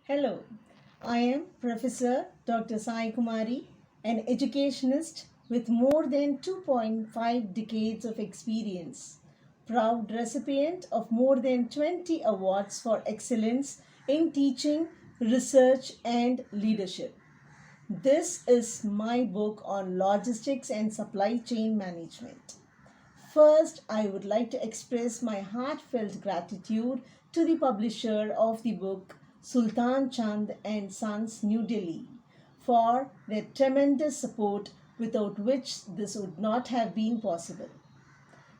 Hello, I am Professor Dr. Saikumari, an educationist with more than 2.5 decades of experience, proud recipient of more than 20 awards for excellence in teaching, research, and leadership. This is my book on logistics and supply chain management. First, I would like to express my heartfelt gratitude to the publisher of the book, Sultan Chand and Sons, New Delhi, for their tremendous support without which this would not have been possible.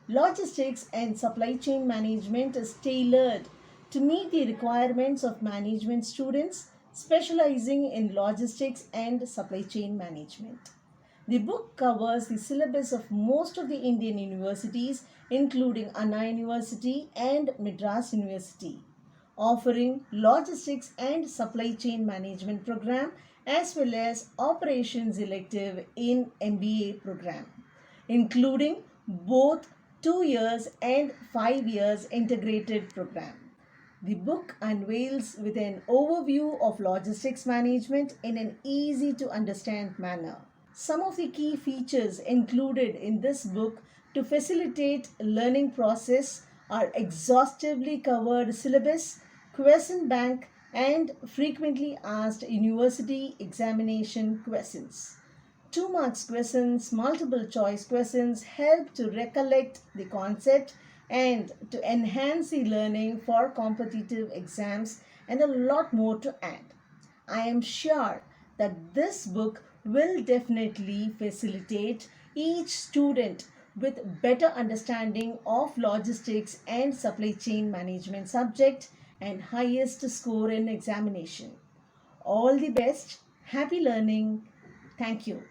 Logistics and supply chain management is tailored to meet the requirements of management students specializing in logistics and supply chain management. The book covers the syllabus of most of the Indian universities, including Anna University and Madras University, offering logistics and supply chain management program as well as operations elective in MBA program, including both 2 years and 5 years integrated program. The book unveils with an overview of logistics management in an easy to understand manner. Some of the key features included in this book to facilitate learning process are exhaustively covered syllabus, question bank, and frequently asked university examination questions. 2 marks questions, multiple choice questions help to recollect the concept and to enhance the learning for competitive exams, and a lot more to add. I am sure that this book will definitely facilitate each student with better understanding of logistics and supply chain management subject and highest score in examination. All the best. Happy learning. Thank you.